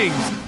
rings.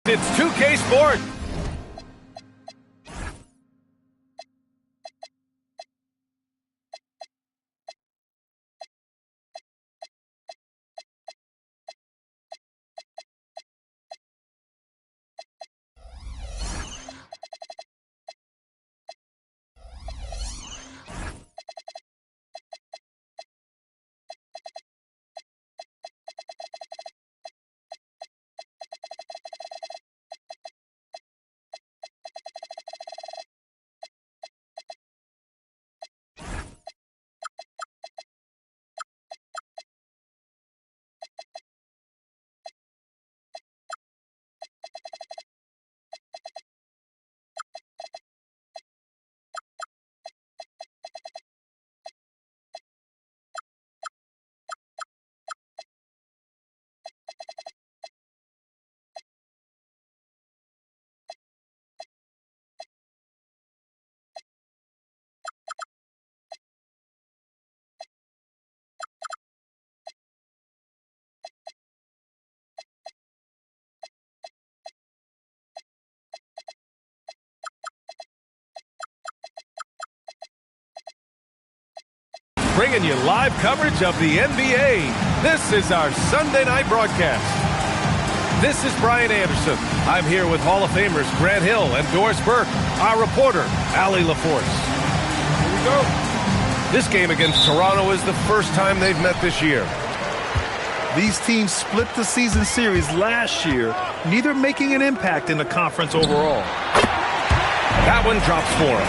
It's 2K Sport. Bringing you live coverage of the NBA. This is our Sunday night broadcast. This is Brian Anderson. I'm here with Hall of Famers Grant Hill and Doris Burke, our reporter, Allie LaForce. Here we go. This game against Toronto is the first time they've met this year. These teams split the season series last year, neither making an impact in the conference overall. That one drops for them.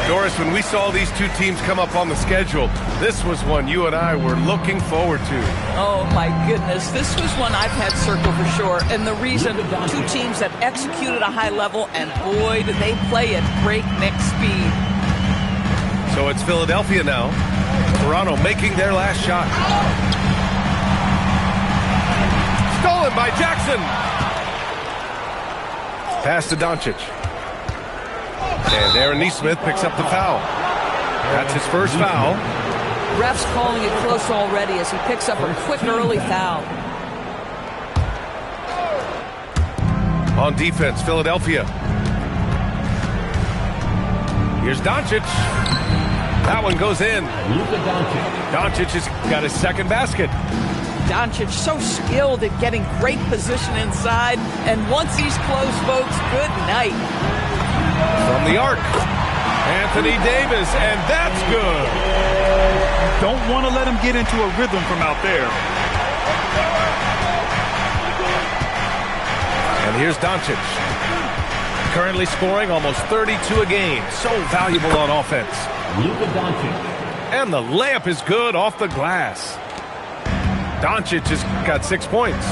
Doris, when we saw these two teams come up on the schedule, this was one you and I were looking forward to. Oh, my goodness. This was one I've had circled for sure. And the reason, two teams that executed a high level, and boy, did they play at breakneck speed. So it's Philadelphia now. Toronto making their last shot. Stolen by Jackson. Pass to Doncic. And Aaron Nesmith picks up the foul. That's his first foul. Ref's calling it close already as he picks up a quick early foul. On defense, Philadelphia. Here's Doncic. That one goes in. Doncic has got his second basket. Doncic so skilled at getting great position inside. And once he's close, folks, good night. From the arc, Anthony Davis, and that's good. Don't want to let him get into a rhythm from out there. And here's Doncic. Currently scoring almost 32 a game. So valuable on offense. And the layup is good off the glass. Doncic has got 6 points.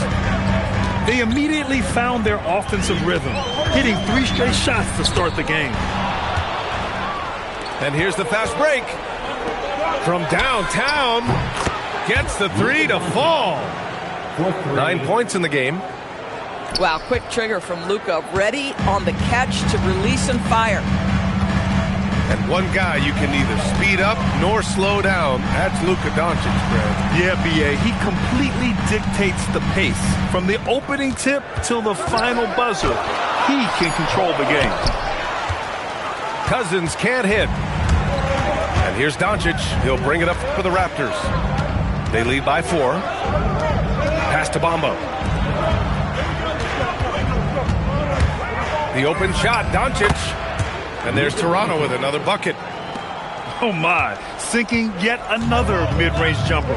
They immediately found their offensive rhythm, hitting 3 straight shots to start the game. And here's the fast break. From downtown, gets the three to fall. 9 points in the game. Wow, quick trigger from Luka. Ready on the catch to release and fire. And one guy you can neither speed up nor slow down. That's Luka Doncic, Brad. Yeah, B.A. He completely dictates the pace. From the opening tip till the final buzzer, he can control the game. Cousins can't hit. And here's Doncic. He'll bring it up for the Raptors. They lead by 4. Pass to Bamba. The open shot, Doncic. And there's Toronto with another bucket. Oh, my. Sinking yet another mid-range jumper.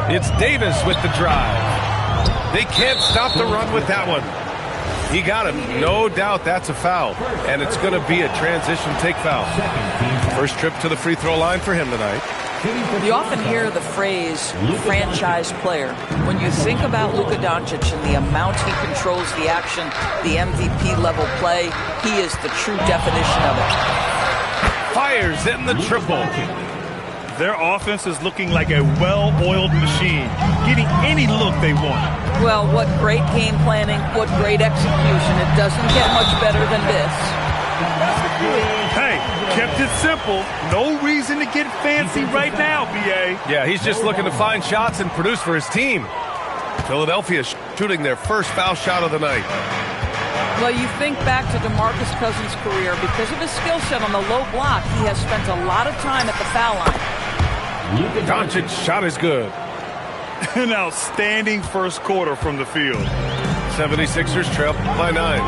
It's Davis with the drive. They can't stop the run with that one. He got him. No doubt that's a foul. And it's going to be a transition take foul. First trip to the free throw line for him tonight. You often hear the phrase franchise player. When you think about Luka Doncic and the amount he controls the action, the MVP level play, he is the true definition of it. Fires in the triple. Their offense is looking like a well-oiled machine, getting any look they want. Well, what great game planning, what great execution. It doesn't get much better than this. Hey, kept it simple. No reason to get fancy right now, B.A. Yeah, he's just looking to find shots and produce for his team. Philadelphia shooting their first foul shot of the night. Well, you think back to DeMarcus Cousins' career. Because of his skill set on the low block, he has spent a lot of time at the foul line. Doncic's shot is good. An outstanding first quarter from the field. 76ers trail by 9.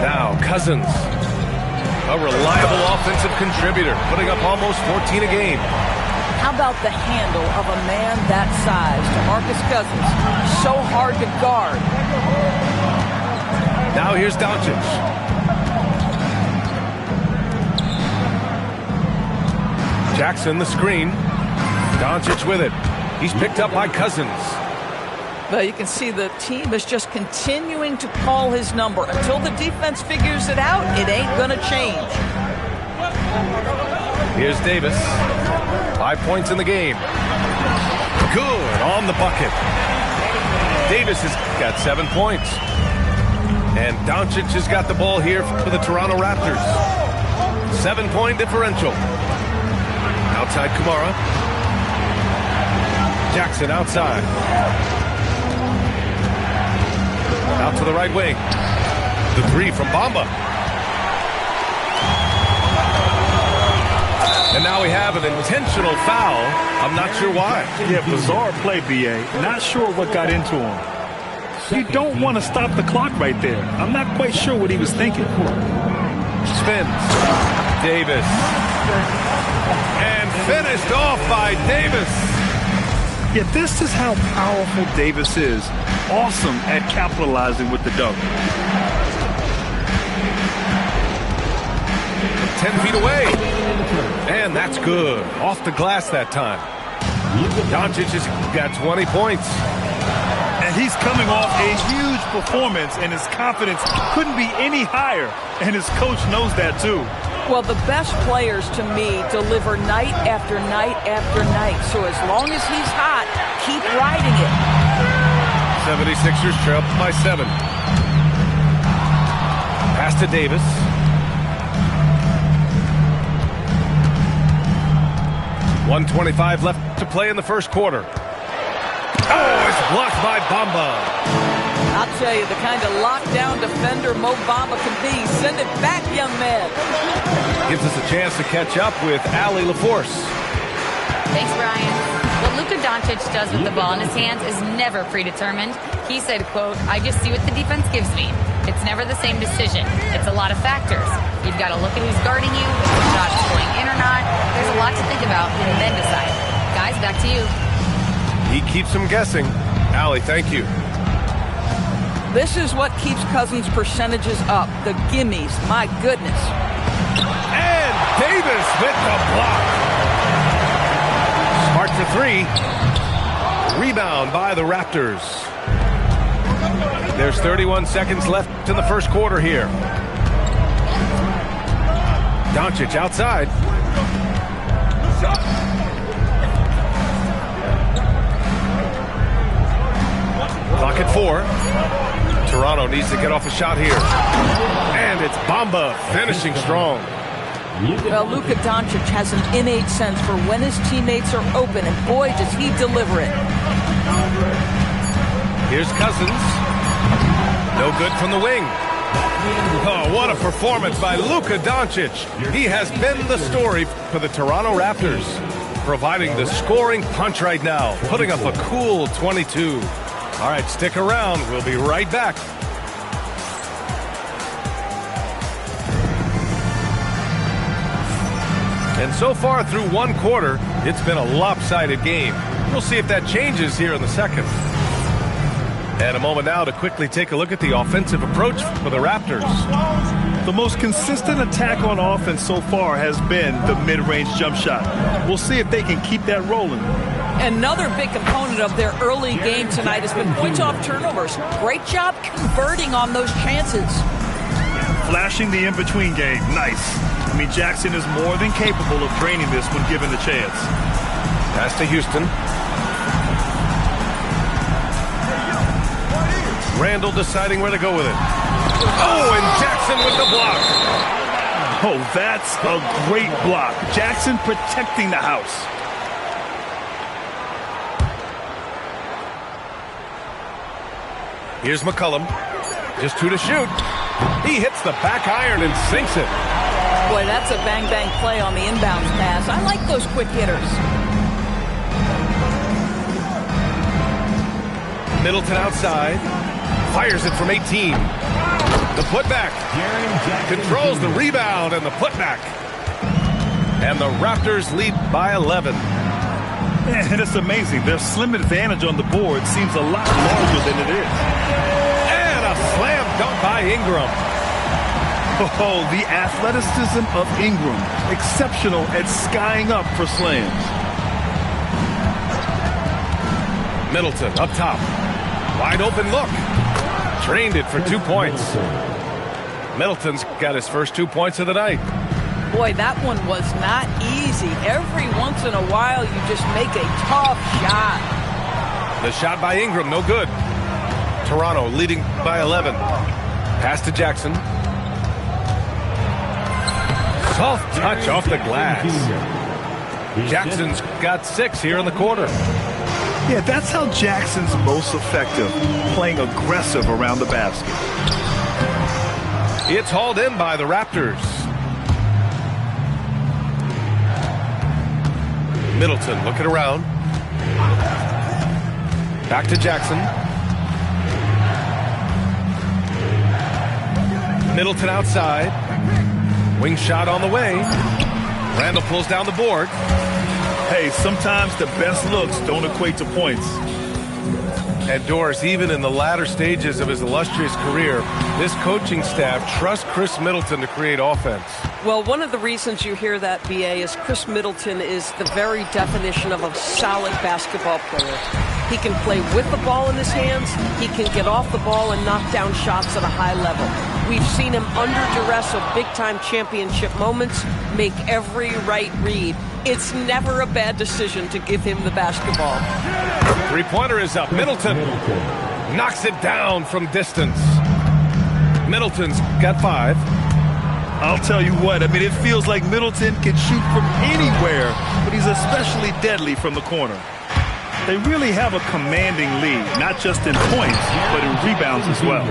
Now Cousins, a reliable offensive contributor, putting up almost 14 a game. How about the handle of a man that size? DeMarcus Cousins, so hard to guard. Now here's Doncic. Jackson the screen. Doncic with it. He's picked up by Cousins. But you can see the team is just continuing to call his number. Until the defense figures it out, it ain't going to change. Here's Davis. 5 points in the game. Good on the bucket. Davis has got 7 points. And Doncic has got the ball here for the Toronto Raptors. 7-point differential. Outside Kamara. Jackson outside. Out to the right wing. The 3 from Bamba. And now we have an intentional foul. I'm not sure why. Yeah, bizarre play, B.A. Not sure what got into him. You don't want to stop the clock right there. I'm not quite sure what he was thinking. Spins. Davis. And finished off by Davis. Yeah, this is how powerful Davis is. Awesome at capitalizing with the dunk. 10 feet away. And that's good. Off the glass that time. Doncic has got 20 points. And he's coming off a huge performance, and his confidence couldn't be any higher. And his coach knows that, too. Well, the best players, to me, deliver night after night after night. So as long as he's hot, keep riding it. 76ers trail by 7. Pass to Davis. .125 left to play in the first quarter. Oh, it's blocked by Bamba. I'll tell you, the kind of lockdown defender Mo Bamba can be. Send it back, young man. Gives us a chance to catch up with Allie LaForce. Thanks, Brian. What Luka Doncic does with the ball in his hands is never predetermined. He said, quote, "I just see what the defense gives me. It's never the same decision. It's a lot of factors. You've got to look at who's guarding you, if the shot is going in or not. There's a lot to think about and then decide." Guys, back to you. He keeps them guessing. Allie, thank you. This is what keeps Cousins' percentages up. The gimmies, my goodness. And Davis with the block. Smart for 3. Rebound by the Raptors. There's 31 seconds left in the first quarter here. Doncic outside. Clock at 4. Toronto needs to get off a shot here. And it's Bamba finishing strong. Well, Luka Doncic has an innate sense for when his teammates are open, and boy, does he deliver it. Here's Cousins. No good from the wing. Oh, what a performance by Luka Doncic. He has been the story for the Toronto Raptors, providing the scoring punch right now, putting up a cool 22. All right, stick around. We'll be right back. And so far through one quarter, it's been a lopsided game. We'll see if that changes here in the second. And a moment now to quickly take a look at the offensive approach for the Raptors. The most consistent attack on offense so far has been the mid-range jump shot. We'll see if they can keep that rolling. Another big component of their early game tonight has been points off turnovers. Great job converting on those chances. Flashing the in-between game. Nice. I mean, Jackson is more than capable of draining this when given the chance. Pass to Houston. Randall deciding where to go with it. Oh, and Jackson with the block. Oh, that's a great block. Jackson protecting the house. Here's McCollum. Just 2 to shoot. He hits the back iron and sinks it. Boy, that's a bang-bang play on the inbounds pass. I like those quick hitters. Middleton outside. Fires it from 18. The putback. Controls the rebound and the putback. And the Raptors lead by 11. And it's amazing. Their slim advantage on the board seems a lot larger than it is. And a slam dunk by Ingram. Oh, the athleticism of Ingram. Exceptional at skying up for slams. Middleton up top. Wide open look. Drained it for 2 points. Middleton's got his first 2 points of the night. Boy, that one was not easy. Every once in a while, you just make a tough shot. The shot by Ingram, no good. Toronto leading by 11. Pass to Jackson. Soft touch off the glass. Jackson's got 6 here in the quarter. Yeah, that's how Jackson's most effective, playing aggressive around the basket. It's hauled in by the Raptors. Middleton looking around. Back to Jackson. Middleton outside. Wing shot on the way. Randall pulls down the board. Hey, sometimes the best looks don't equate to points. And Doris, even in the latter stages of his illustrious career, this coaching staff trusts Chris Middleton to create offense. Well, one of the reasons you hear that, BA, is Chris Middleton is the very definition of a solid basketball player. He can play with the ball in his hands. He can get off the ball and knock down shots at a high level. We've seen him under duress of big-time championship moments make every right read. It's never a bad decision to give him the basketball. Three-pointer is up. Middleton knocks it down from distance. Middleton's got 5. I'll tell you what, I mean, it feels like Middleton can shoot from anywhere, but he's especially deadly from the corner. They really have a commanding lead, not just in points, but in rebounds as well.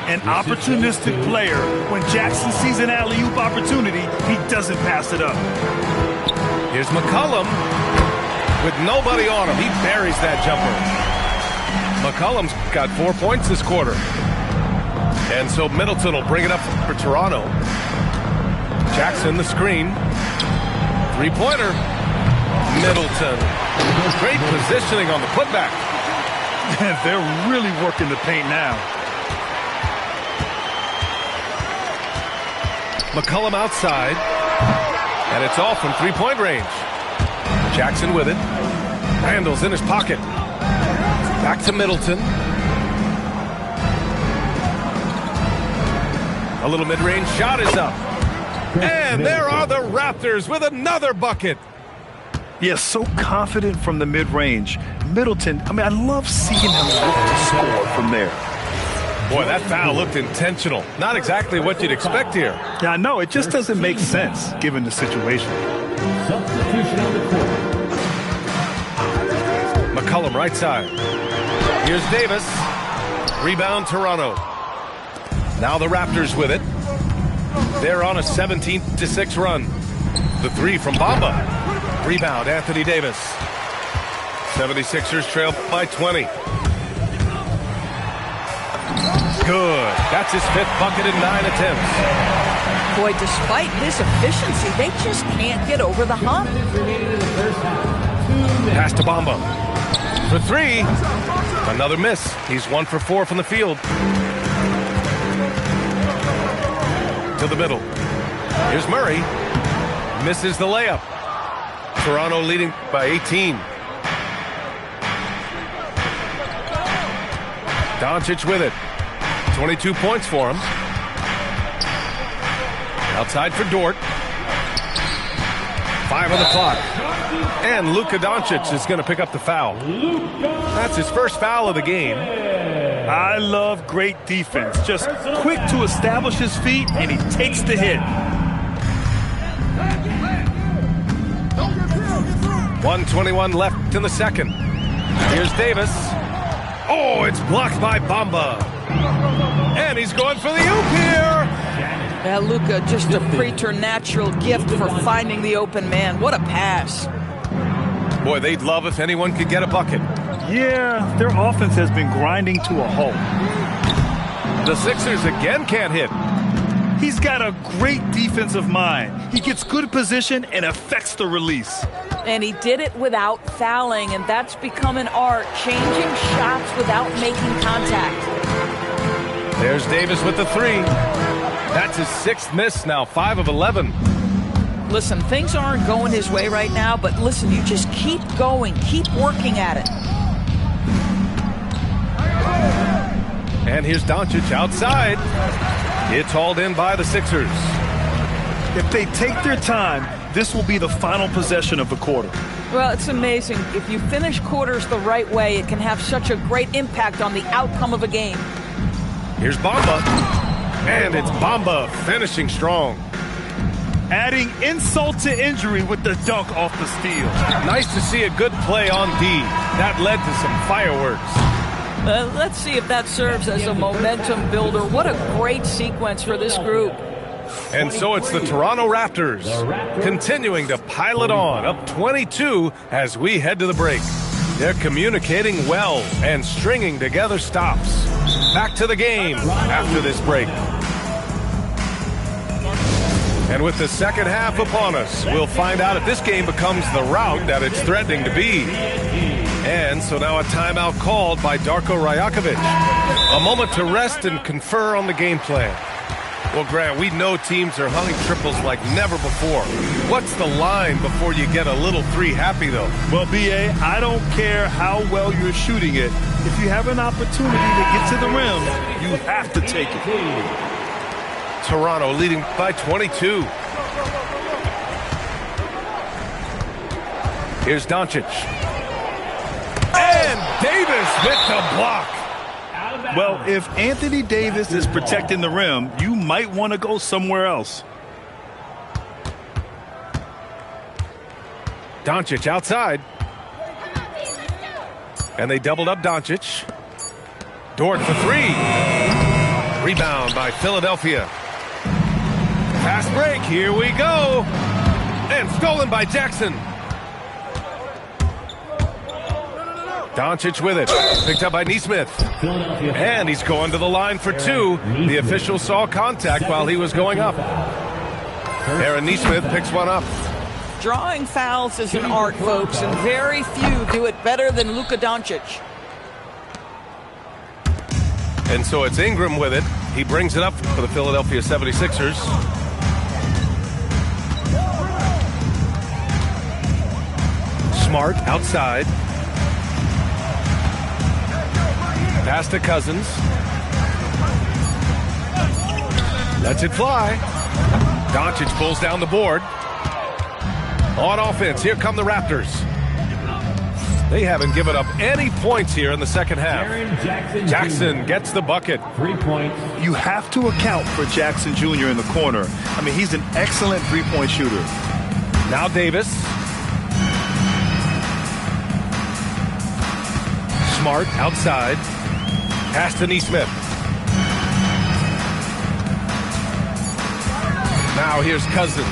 An opportunistic player, when Jackson sees an alley-oop opportunity, he doesn't pass it up. Here's McCollum with nobody on him. He buries that jumper. McCollum's got 4 points this quarter. And so Middleton will bring it up for Toronto. Jackson, the screen. Three-pointer. Middleton. Great positioning on the putback. They're really working the paint now. McCollum outside. And it's off from three-point range. Jackson with it. Randall's in his pocket. Back to Middleton. A little mid-range shot is up. And there are the Raptors with another bucket. Yes, so confident from the mid-range. Middleton, I mean, I love seeing him look to score from there. Boy, that foul looked intentional. Not exactly what you'd expect here. Yeah, I know. It just doesn't make sense given the situation. Substitution on the court. McCollum right side. Here's Davis. Rebound Toronto. Now the Raptors with it. They're on a 17-6 run. The three from Bamba. Rebound Anthony Davis. 76ers trail by 20. Good. That's his 5th bucket in 9 attempts. Boy, despite his efficiency, they just can't get over the hump. Pass to Bamba. For 3. Another miss. He's 1 for 4 from the field. To the middle. Here's Murray. Misses the layup. Toronto leading by 18. Doncic with it. 22 points for him. Outside for Dort. 5 on the clock. And Luka Doncic is going to pick up the foul. That's his first foul of the game. I love great defense. Just quick to establish his feet, and he takes the hit. 1:21 left in the second. Here's Davis. Oh, it's blocked by Bamba. And he's going for the oop here. Yeah, Luka, just a preternatural gift for finding the open man. What a pass. Boy, they'd love if anyone could get a bucket. Yeah, their offense has been grinding to a halt. The Sixers again can't hit. He's got a great defensive mind. He gets good position and affects the release. And he did it without fouling, and that's become an art, changing shots without making contact. There's Davis with the 3. That's his 6th miss now, 5 of 11. Listen, things aren't going his way right now, but listen, you just keep going, keep working at it. And here's Doncic outside. It's hauled in by the Sixers. If they take their time, this will be the final possession of the quarter. Well, it's amazing. If you finish quarters the right way, it can have such a great impact on the outcome of a game. Here's Bamba. And it's Bamba finishing strong. Adding insult to injury with the dunk off the steal. Nice to see a good play on D. That led to some fireworks. Let's see if that serves as a momentum builder. What a great sequence for this group. And so it's the Toronto Raptors continuing to pile it on, up 22 as we head to the break. They're communicating well and stringing together stops. Back to the game after this break. And with the second half upon us, we'll find out if this game becomes the rout that it's threatening to be. And so now a timeout called by Darko Rajakovic. A moment to rest and confer on the game plan. Well, Grant, we know teams are hunting triples like never before. What's the line before you get a little 3 happy, though? Well, B.A., I don't care how well you're shooting it. If you have an opportunity to get to the rim, you have to take it. Toronto leading by 22. Here's Doncic. And Davis with the block. Well, if Anthony Davis is protecting the rim, you might want to go somewhere else. Doncic outside. And they doubled up Doncic. Dort for 3. Rebound by Philadelphia. Fast break, here we go. And stolen by Jackson. Doncic with it. Picked up by Nesmith. And he's going to the line for 2. The official saw contact while he was going up. Aaron Nesmith picks one up. Drawing fouls is an art, folks, and very few do it better than Luka Doncic. And so it's Ingram with it. He brings it up for the Philadelphia 76ers. Smart outside. Pass to Cousins. Lets it fly. Doncic pulls down the board. On offense, here come the Raptors. They haven't given up any points here in the second half. Jackson gets the bucket. 3 points. You have to account for Jackson Jr. in the corner. I mean, he's an excellent three-point shooter. Now Davis. Smart outside. Pass to Nesmith. Now here's Cousins.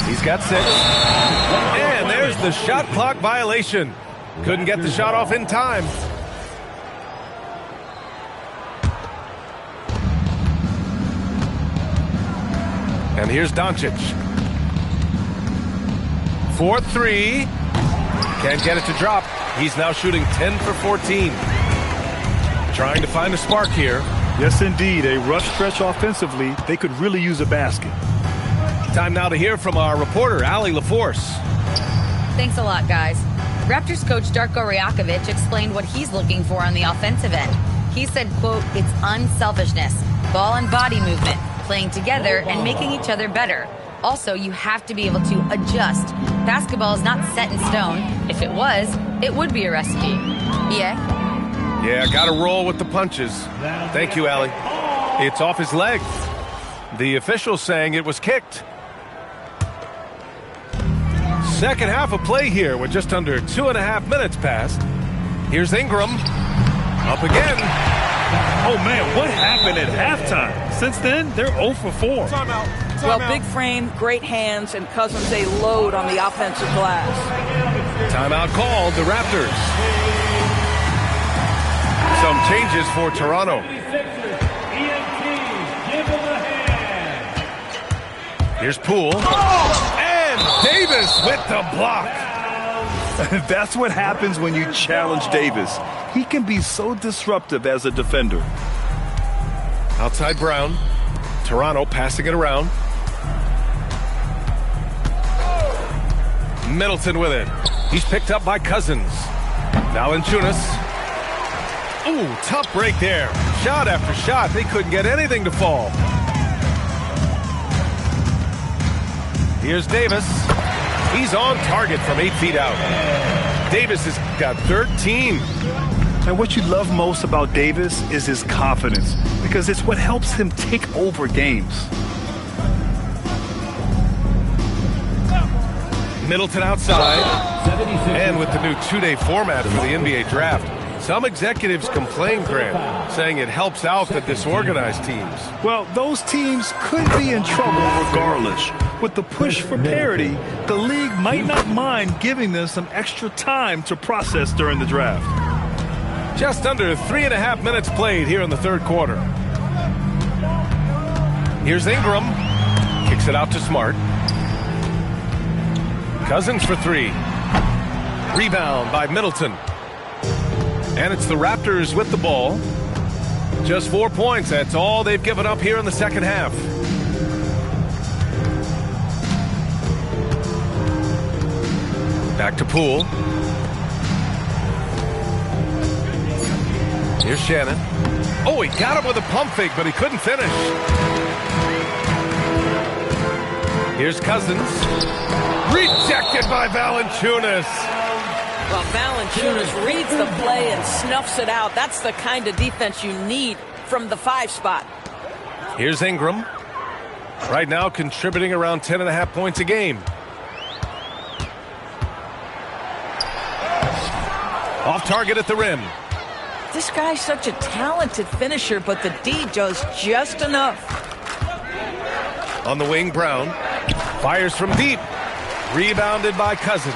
He's got 6. And there's the shot clock violation. Couldn't get the shot off in time. And here's Doncic. 4-3. Can't get it to drop. He's now shooting 10 for 14. Trying to find a spark here. Yes, indeed. A rough stretch offensively. They could really use a basket. Time now to hear from our reporter, Allie LaForce. Thanks a lot, guys. Raptors coach Darko Rajakovic explained what he's looking for on the offensive end. He said, quote, it's unselfishness, ball and body movement, playing together and making each other better. Also, you have to be able to adjust. Basketball is not set in stone. If it was, it would be a recipe. Yeah, got to roll with the punches. Thank you, Allie. It's off his leg. The official saying it was kicked. Second half of play here with just under 2.5 minutes passed. Here's Ingram. Up again. Oh, man, what happened at halftime? Since then, they're 0 for 4. Well, big frame, great hands, and Cousins a load on the offensive glass. Timeout called, the Raptors. Some changes for Toronto. Here's Poole. And Davis with the block. That's what happens when you challenge Davis. He can be so disruptive as a defender. Outside Brown. Toronto passing it around. Middleton with it. He's picked up by Cousins. Valanciunas. Ooh, tough break there. Shot after shot. They couldn't get anything to fall. Here's Davis. He's on target from 8 feet out. Davis has got 13. And what you love most about Davis is his confidence, because it's what helps him take over games. Middleton outside. And with the new 2-day format for the NBA draft, some executives complain, Grant, saying it helps out the disorganized teams. Well, those teams could be in trouble regardless. With the push for parity, the league might not mind giving them some extra time to process during the draft. Just under 3.5 minutes played here in the third quarter. Here's Ingram. Kicks it out to Smart. Cousins for 3. Rebound by Middleton. And it's the Raptors with the ball. Just 4 points. That's all they've given up here in the second half. Back to Poole. Here's Shannon. Oh, he got him with a pump fake, but he couldn't finish. Here's Cousins. Rejected by Valanciunas. Well, Valanciunas reads the play and snuffs it out. That's the kind of defense you need from the 5 spot. Here's Ingram. Right now contributing around 10.5 points a game. Off target at the rim. This guy's such a talented finisher, but the D does just enough. On the wing, Brown. Fires from deep. Rebounded by Cousins.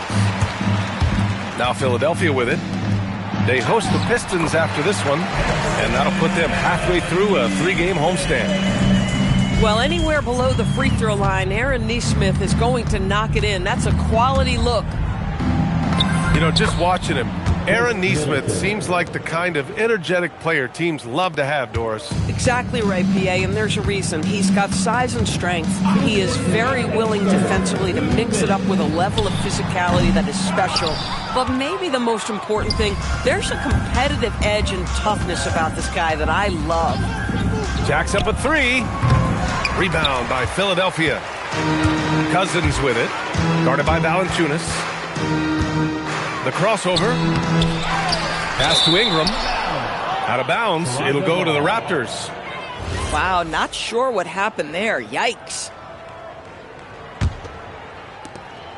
Now Philadelphia with it. They host the Pistons after this one, and that'll put them halfway through a 3-game homestand. Well, anywhere below the free throw line, Aaron Nesmith is going to knock it in. That's a quality look. You know, just watching him, Aaron Nesmith seems like the kind of energetic player teams love to have, Doris. Exactly right, PA, and there's a reason. He's got size and strength. He is very willing defensively to mix it up with a level of physicality that is special. But maybe the most important thing, there's a competitive edge and toughness about this guy that I love. Jacks up a 3. Rebound by Philadelphia. Cousins with it. Guarded by Valanciunas. The crossover. Pass to Ingram. Out of bounds. It'll go to the Raptors. Wow, not sure what happened there. Yikes.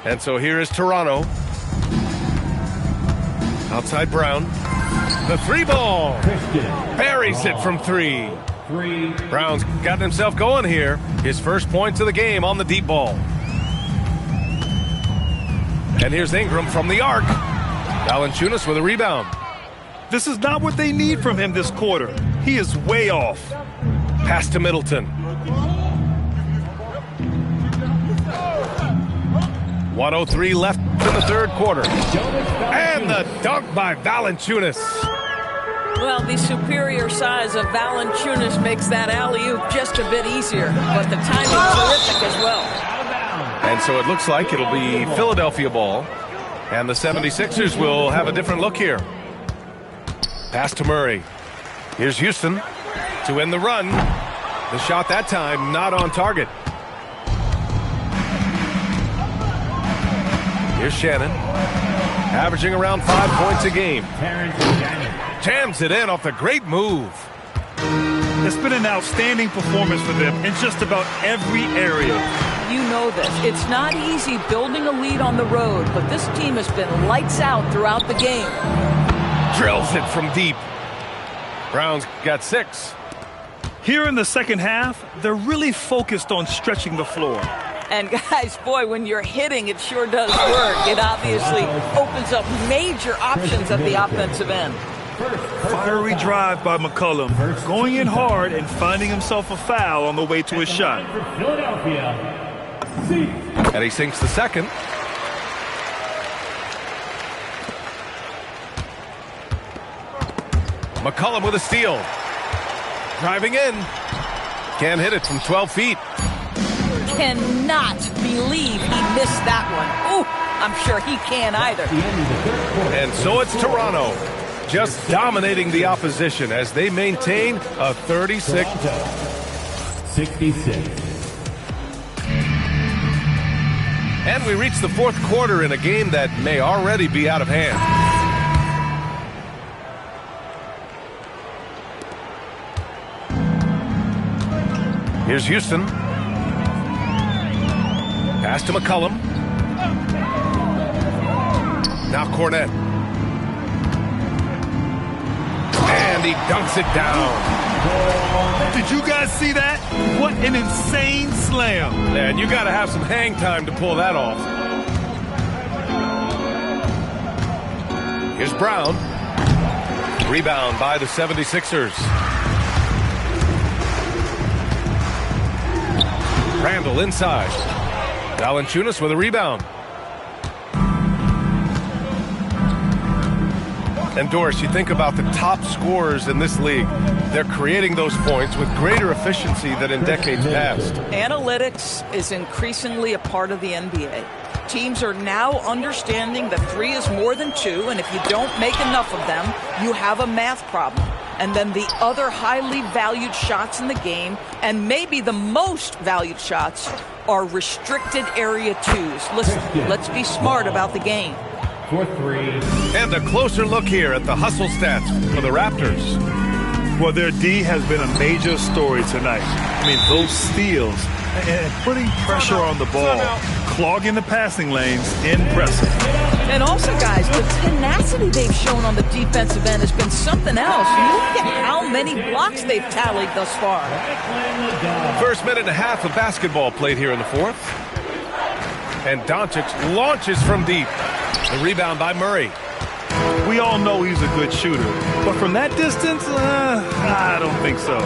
And so here is Toronto. Outside Brown. The three ball. Buries it from three. Brown's gotten himself going here. His first points of the game on the deep ball. And here's Ingram from the arc. Valanciunas with a rebound. This is not what they need from him this quarter. He is way off. Pass to Middleton. 1:03 left in the third quarter. And the dunk by Valanciunas. Well, the superior size of Valanciunas makes that alley-oop just a bit easier, but the timing terrific as well. And so it looks like it'll be Philadelphia ball, and the 76ers will have a different look here. Pass to Murray. Here's Houston to end the run. The shot that time not on target. Here's Shannon, averaging around 5 points a game. Jams it in off the great move. It's been an outstanding performance for them in just about every area. You know this. It's not easy building a lead on the road, but this team has been lights out throughout the game. Drills it from deep. Brown's got 6. Here in the second half, they're really focused on stretching the floor. And guys, boy, when you're hitting, it sure does work. It obviously opens up major options at the offensive end. Fiery drive by McCollum, going in hard and finding himself a foul on the way to his shot. And he sinks the second. McCollum with a steal. Driving in. Can't hit it from 12 feet. Cannot believe he missed that one. Ooh, I'm sure he can't either. And so it's Toronto, just dominating the opposition as they maintain a 36. 66. And we reach the fourth quarter in a game that may already be out of hand. Here's Houston. Pass to McCollum. Now Cornette. And he dunks it down. Did you guys see that? What an insane slam. Man, you got to have some hang time to pull that off. Here's Brown. Rebound by the 76ers. Randall inside. Valanciunas with a rebound. And Doris, you think about the top scorers in this league. They're creating those points with greater efficiency than in decades past. Analytics is increasingly a part of the NBA. Teams are now understanding that 3 is more than 2, and if you don't make enough of them, you have a math problem. And then the other highly valued shots in the game, and maybe the most valued shots, are restricted area 2s. Listen, let's be smart about the game. For 3. And a closer look here at the hustle stats for the Raptors. Well, their D has been a major story tonight. I mean, those steals and putting pressure on the ball, clogging the passing lanes, impressive. And also, guys, the tenacity they've shown on the defensive end has been something else. Look at how many blocks they've tallied thus far. First minute and a half of basketball played here in the fourth. And Doncic launches from deep. The rebound by Murray. We all know he's a good shooter, but from that distance, I don't think so.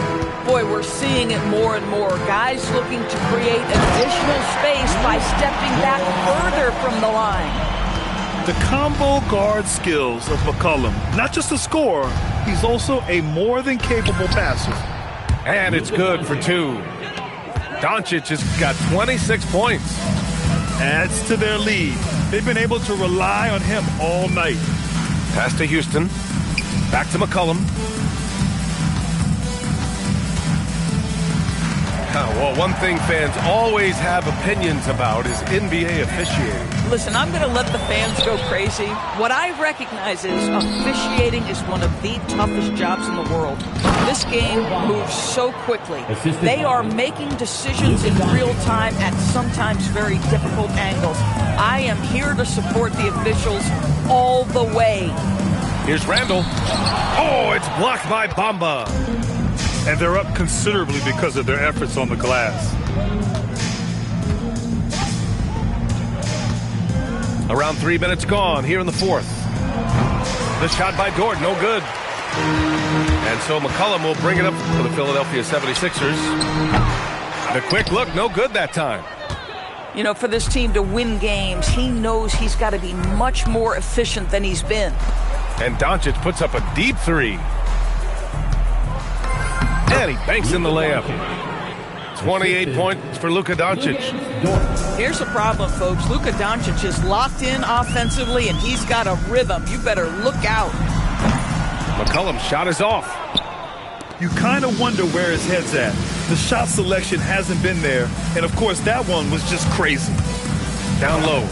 Boy, we're seeing it more and more. Guys looking to create additional space by stepping back further from the line. The combo guard skills of McCollum, not just a scorer, he's also a more than capable passer. And it's good for 2. Doncic has got 26 points. Adds to their lead. They've been able to rely on him all night. Pass to Houston. Back to McCollum. Well, one thing fans always have opinions about is NBA officiating. Listen, I'm going to let the fans go crazy. What I recognize is officiating is one of the toughest jobs in the world. This game moves so quickly. They are making decisions in real time at sometimes very difficult angles. I am here to support the officials all the way. Here's Randall. Oh, it's blocked by Bamba. And they're up considerably because of their efforts on the glass. Around 3 minutes gone here in the fourth. The shot by Dort, no good. And so McCollum will bring it up for the Philadelphia 76ers. The quick look, no good that time. You know, for this team to win games, he knows he's got to be much more efficient than he's been. And Doncic puts up a deep three. And he banks in the layup. 28 points for Luka Doncic. Here's the problem, folks. Luka Doncic is locked in offensively, and he's got a rhythm. You better look out. McCollum's shot is off. You kind of wonder where his head's at. The shot selection hasn't been there, and of course that one was just crazy. Down low.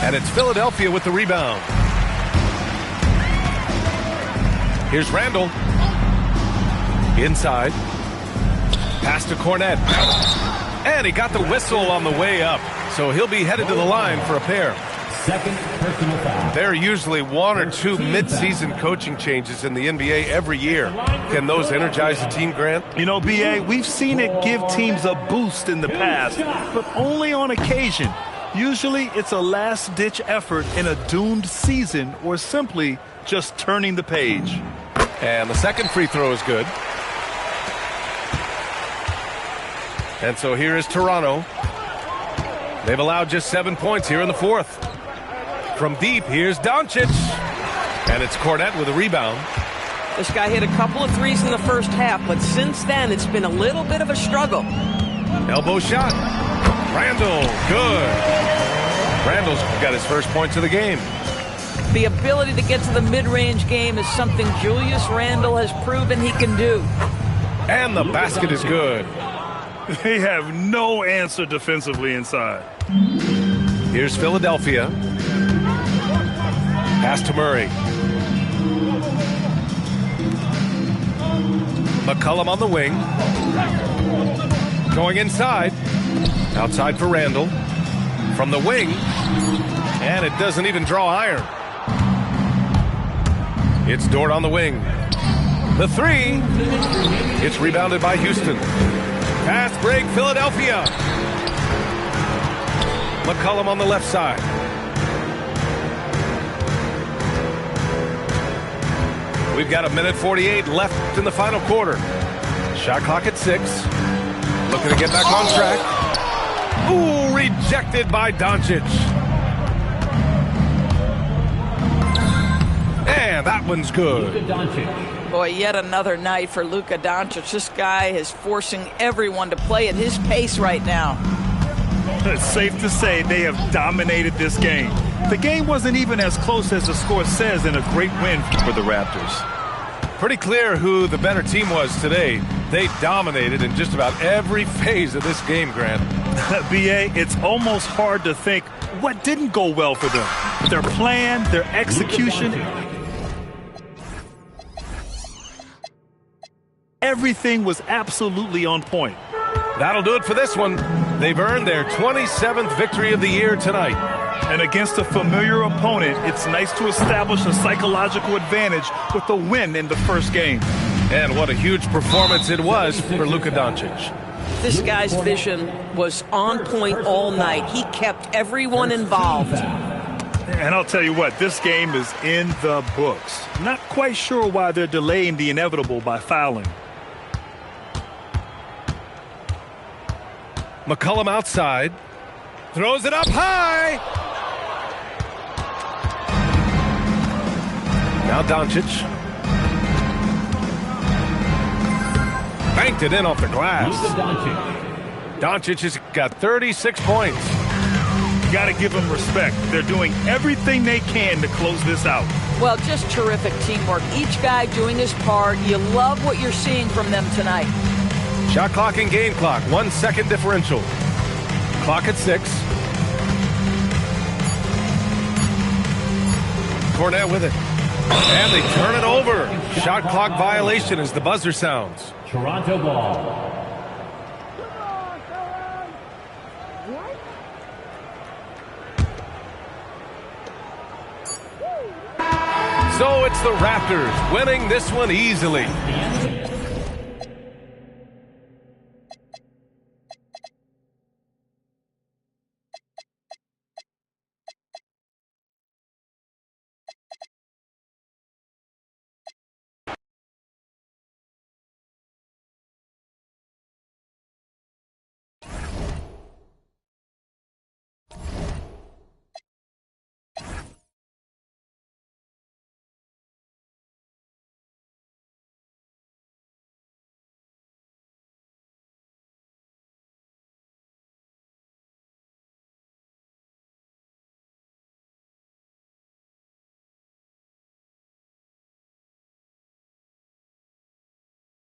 And it's Philadelphia with the rebound. Here's Randall. Inside. Pass to Cornet. And he got the whistle on the way up. So he'll be headed to the line for a pair. Second personal foul. There are usually one or two mid-season coaching changes in the NBA every year. Can those energize the team, Grant? You know, B.A., we've seen it give teams a boost in the past, but only on occasion. Usually it's a last-ditch effort in a doomed season or simply just turning the page. And the second free throw is good. And so here is Toronto. They've allowed just 7 points here in the fourth. From deep, here's Doncic. And it's Cornet with a rebound. This guy hit a couple of threes in the first half, but since then it's been a little bit of a struggle. Elbow shot. Randall, good. Randall's got his first points of the game. The ability to get to the mid-range game is something Julius Randle has proven he can do. And the basket is good. They have no answer defensively inside. Here's Philadelphia. Pass to Murray. McCollum on the wing. Going inside. Outside for Randall. From the wing. And it doesn't even draw iron. It's Dort on the wing. The three. It's rebounded by Houston. Fast break, Philadelphia. McCollum on the left side. We've got 1:48 left in the final quarter. Shot clock at 6. Looking to get back on track. Ooh, rejected by Doncic. And that one's good. Boy, yet another night for Luka Doncic. This guy is forcing everyone to play at his pace right now. It's safe to say they have dominated this game. The game wasn't even as close as the score says, in a great win for the Raptors. Pretty clear who the better team was today. They dominated in just about every phase of this game, Grant. B.A., it's almost hard to think what didn't go well for them. Their plan, their execution. Everything was absolutely on point. That'll do it for this one. They've earned their 27th victory of the year tonight. And against a familiar opponent, it's nice to establish a psychological advantage with the win in the first game. And what a huge performance it was for Luka Doncic. This guy's vision was on point all night. He kept everyone involved. And I'll tell you what, this game is in the books. Not quite sure why they're delaying the inevitable by fouling. McCollum outside. Throws it up high. Now Doncic. Banked it in off the glass. Doncic has got 36 points. You got to give them respect. They're doing everything they can to close this out. Well, just terrific teamwork. Each guy doing his part. You love what you're seeing from them tonight. Shot clock and game clock, 1 second differential. Clock at 6. Cornette with it. And they turn it over. Shot clock violation as the buzzer sounds. Toronto ball. So it's the Raptors winning this one easily.